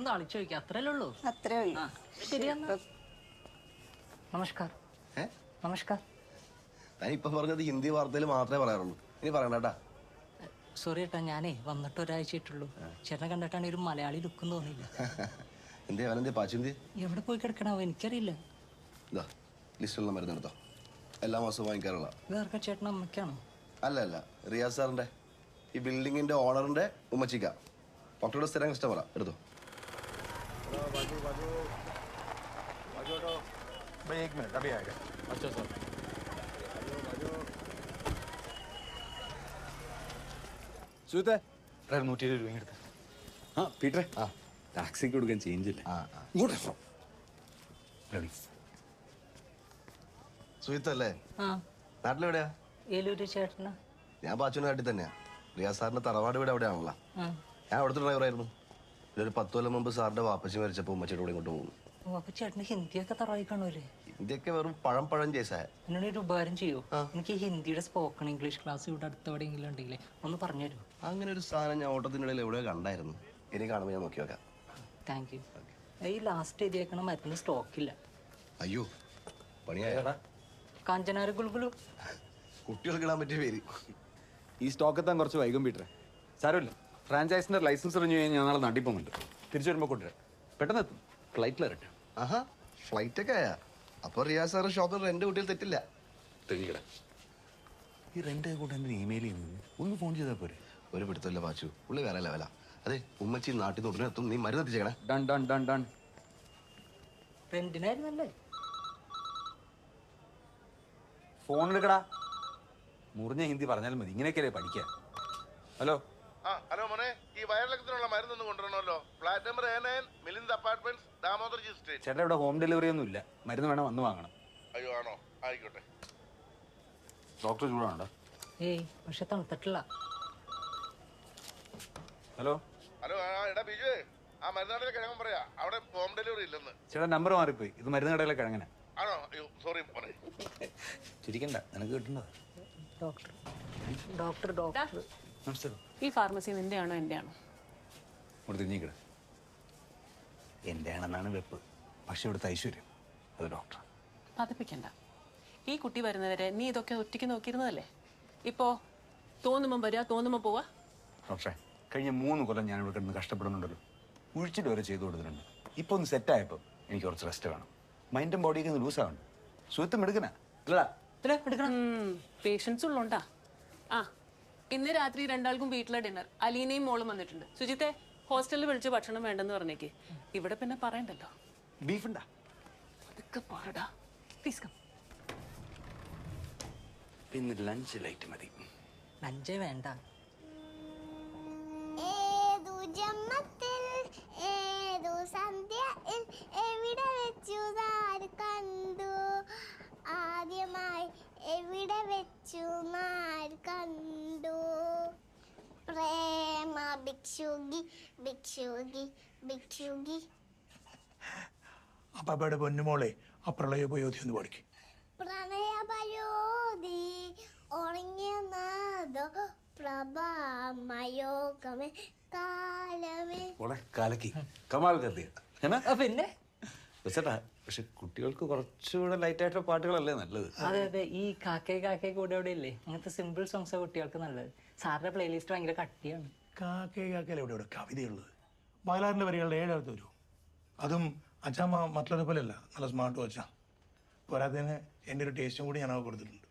ഒന്ന് അളിച്ചു ചോദിക്കാം, അത്രയല്ലേ ഉള്ളൂ. അത്രേ ഉള്ളൂ. ശരിയെന്നാ. നമസ്കാർ. നമസ്കാർ. ഞാൻ ഇപ്പൊ പറഞ്ഞത് ഹിന്ദി വാർത്തയിൽ മാത്രമേ പറയാറുള്ളൂ, ഇനി പറയണ്ടാ. സോറി ഏട്ടാ, ഞാനേ വന്നിട്ട് ഒരാഴ്ചയായിട്ടുള്ളൂ. ചേട്ടനെ കണ്ടിട്ടാണ് ഒരു മലയാളി ലുക്കും തോന്നിയില്ല. എന്തേ അവനെന്തേ പാച്ചുന്തി? എവിടെ പോയി കിടക്കണാവോ എനിക്കറിയില്ല. ഇതാ ലിസ്റ്റുള്ള മരുന്ന് എടുത്തോ, എല്ലാ മാസവും വാങ്ങിക്കാറുള്ള. ഇതാർക്കാ ചേട്ടൻ അമ്മയ്ക്കാണോ? അല്ല അല്ല, റിയാസ് സാറിന്റെ ഈ ബിൽഡിങ്ങിന്റെ ഓണറിന്റെ ഉമ്മച്ചിക്ക. ഡോക്ടറുടെ സ്ഥിരം കസ്റ്റമറാ, എടുത്തോ. സുഹൃത്തെ 120 രൂപ എടുത്ത്. ആ പീറ്ററെ, ടാക്സിക്ക് കൊടുക്കാൻ ചേഞ്ച് ഇല്ല. സുഹിത്തല്ലേ? ആ, നാട്ടിലെവിടെയാ? ഏലൂര്. ചേട്ടനാ? ഞാൻ പാച്ചുവിന്റെ നാട്ടിൽ തന്നെയാ. റിയാസ് സാറിന്റെ തറവാട് വീട് അവിടെയാണല്ലോ. ഞാൻ അവിടുത്തെ ഡ്രൈവറായിരുന്നു. ഇതൊരു 10 കൊല്ലം മുമ്പ് സാറിന്റെ വാപ്പച്ചി മരിച്ചപ്പോൾ ഉമ്മച്ചിയുടെ കൂടെ ഇങ്ങോട്ട് പോകുന്നു. ഓ, അപ്പൊ ചേട്ടന് ഹിന്ദിയൊക്കെ തറവായി കാണൂലേ? ഹിന്ദിയൊക്കെ വെറും പഴം ചേസായ. എന്നോട് ഒരു ഉപകാരം ചെയ്യൂ. എനിക്ക് ഹിന്ദിയുടെ സ്പോക്കൺ ഇംഗ്ലീഷ് ക്ലാസ് ഇവിടെ അടുത്ത് എവിടെയെങ്കിലും ഉണ്ടെങ്കിലേ ഒന്ന് പറഞ്ഞു തരുമോ? അങ്ങനെ ഒരു സാധനം ഞാൻ ഓട്ടത്തിനിടയിൽ എവിടെയോ കണ്ടായിരുന്നു. ഇനി കാണുമ്പോൾ ഞാൻ നോക്കി വെക്കാം. Thank you. ഈ ലാസ്റ്റ് എഴുതിയേക്കണ മരുന്ന് സ്റ്റോക്കില്ല. അയ്യോ, പണിയായടാ. കാഞ്ചനാര ഗുൾഗുളു. കുട്ടികൾക്ക് ഇടാൻ പറ്റിയ പേര്. ഈ സ്റ്റോക്ക് എത്താൻ കുറച്ച് വൈകും പീറ്ററെ. സാരമില്ല, ഫ്രാഞ്ചൈസിന്റെ ലൈസൻസ് റിന്യൂ ചെയ്യാൻ ഞാൻ നാളെ നാട്ടിൽ പോകുന്നുണ്ട്. തിരിച്ചു വരുമ്പോൾ കൊണ്ടുവരാം. പെട്ടെന്ന് എത്തും. ഫ്ലൈറ്റിൽ ഇറട്ടെ. ആഹാ, ഫ്ലൈറ്റ് ഒക്കെ ആയാ? അപ്പൊ റിയാസ് സാറ് ഷോപ്പിൽ റെന്റ് കുട്ടികൾ തെറ്റില്ല. തെളിയിക്കട. ഈ റെന്റ് കൂടെ എന്തിന് ഇമെയിൽ ചെയ്യുന്നത്? ഒന്ന് ഫോൺ ചെയ്താൽ പോരെ? ഒരു പിടുത്തമില്ല പാച്ചു, പുള്ളി വേറെ ലെവലാ. അതെ, ഉമ്മച്ചി നാട്ടിൽ നിന്ന് ഉടനെ എത്തും. നീ മരുന്ന് എത്തിച്ചേക്കണേ. ഡൺ ഡൺ ഡൺ ഡൺ. റെന്റിനായിരുന്നല്ലേ? ഫോൺ എടുക്കടാ. മുറിഞ്ഞ ഹിന്ദി പറഞ്ഞാലും മതി, ഇങ്ങനെയൊക്കെയല്ലേ പഠിക്കാൻ. ഹലോ. ഹലോ മോനെ, ഈ വയറിളക്കത്തിനുള്ള മരുന്നൊന്നും കൊണ്ടുവരണമല്ലോ. Flat number A9, Milind apartments, Damodarji street. ചേട്ടാ, ഇവിടെ ഹോം ഡെലിവറി ഒന്നും ഇല്ല. മരുന്ന് വേണം, വന്ന് വാങ്ങണം. അയ്യോ, ആണോ? ആയിക്കോട്ടെ. ഡോക്ടർ ചൂടാണോ? ഏയ്, പക്ഷെ തണുത്തിട്ടില്ല. ഹലോ. ഹലോ, എടാ ബിജുവേ, ആ മരുന്നാടിലെ കിഴങ്ങൻ പറയാ, അവിടെ ഹോം ഡെലിവറി ഇല്ലെന്ന്. ചേട്ടാ, നമ്പർ മാറിപ്പോയി. ഇത് മരുന്ന് കടയിലെ കിഴങ്ങനെ. ആണോ? അയ്യോ, സോറി മോനെ. ചിരിക്കണ്ട, നിനക്ക് കിട്ടുന്നത്. ഡോക്ടർ ഡോക്ടർ ഡോക്ടർ നമസ്കാരം. ഈ ഫാർമസി നിന്റെയാണോ എന്റെയാണോ? ഇവിടെ തിരിഞ്ഞിക്കട. എൻ്റെ ആണെന്നാണ് വെപ്പ്, പക്ഷെ ഇവിടുത്തെ ഐശ്വര്യം അത് ഡോക്ടർ. പതപ്പിക്കണ്ട. ഈ കുട്ടി വരുന്നവരെ നീ ഇതൊക്കെ ഒറ്റയ്ക്ക് നോക്കിയിരുന്നതല്ലേ? ഇപ്പോ തോന്നുമ്പം വരിക, തോന്നുമ്പോ പോവാ. ഡോക്ടറെ, കഴിഞ്ഞ 3 കൊല്ലം ഞാൻ ഇവിടെ കിടന്ന് കഷ്ടപ്പെടുന്നുണ്ടല്ലോ. ഉഴിച്ചിട്ട് വരെ ചെയ്തു കൊടുത്തിട്ടുണ്ട്. ഇപ്പോൾ ഒന്ന് സെറ്റായപ്പോൾ എനിക്ക് കുറച്ച് റെസ്റ്റ് വേണം. മൈൻഡും ബോഡിയൊക്കെ ഒന്ന് ലൂസാവണം. സുഹൃത്തും എടുക്കണ ഇല്ലടാ. പേഷ്യൻസ് ഉള്ളോണ്ടാ. ആ, ഇന്ന് രാത്രി 2 വീട്ടിലെ ഡിന്നർ. അലീനയും മോളും വന്നിട്ടുണ്ട്. സുജിത്തെ, ഹോസ്റ്റലിൽ വിളിച്ച് ഭക്ഷണം വേണ്ടെന്ന് പറഞ്ഞേക്ക്. ഇവിടെ പിന്നെ പറയണ്ടല്ലോ. ബീഫ് ഉണ്ടാ? അതൊക്കെ പാടാ. Please come. ഇന്ന് ലഞ്ച് ലൈറ്റ് മതി. ലഞ്ചേ വേണ്ട. ഏതു ജന്മത്തിൽ ഏതു സന്ധ്യയിൽ എവിടെ വെച്ചു നാം കണ്ടു, ആദ്യമായി എവിടെ വെച്ചു നാം കണ്ടു, പ്രേമ ഭിക്ഷുകി ഭിക്ഷുകി ഭിക്ഷുകി. അപ്പാപ്പയുടെ പൊന്നുമോളെ ആ പ്രളയോപയോധി ഒന്ന് പഠിക്കും. പ്രണയപയോധി ഉറങ്ങിയ നാദോ പ്രഭാമയോഗമേ കാലമേ. കാലക്കി കമാൽ കത്തിയ പിന്നെ ചേട്ടാ, പക്ഷെ കുട്ടികൾക്ക് കുറച്ചുകൂടെ ലൈറ്റ് ആയിട്ടുള്ള പാട്ടുകളല്ലേ നല്ലത്. അതെ അതെ, ഈ കാക്കേ കാക്കേ കൂടെ അവിടെ ഇല്ലേ, അങ്ങനത്തെ സിമ്പിൾ സോങ്സ് കുട്ടികൾക്ക് നല്ലത്. സാറിന്റെ പ്ലേലിസ്റ്റ് ഭയങ്കര കട്ടിയാണ്. കാക്കേ കാക്കയിൽ എവിടെ കവിതയുള്ളത്? വയലാറിൻ്റെ വരികളുടെ 7 അടുത്ത് വരും. അതും അച്ഛാമ്മ മറ്റുള്ളവരെ പോലെയല്ല, നല്ല സ്മാർട്ട് വാച്ചാ. പോരാത്തതിന് എൻ്റെ ഒരു ടേസ്റ്റും കൂടി ഞാൻ കൊടുത്തിട്ടുണ്ട്.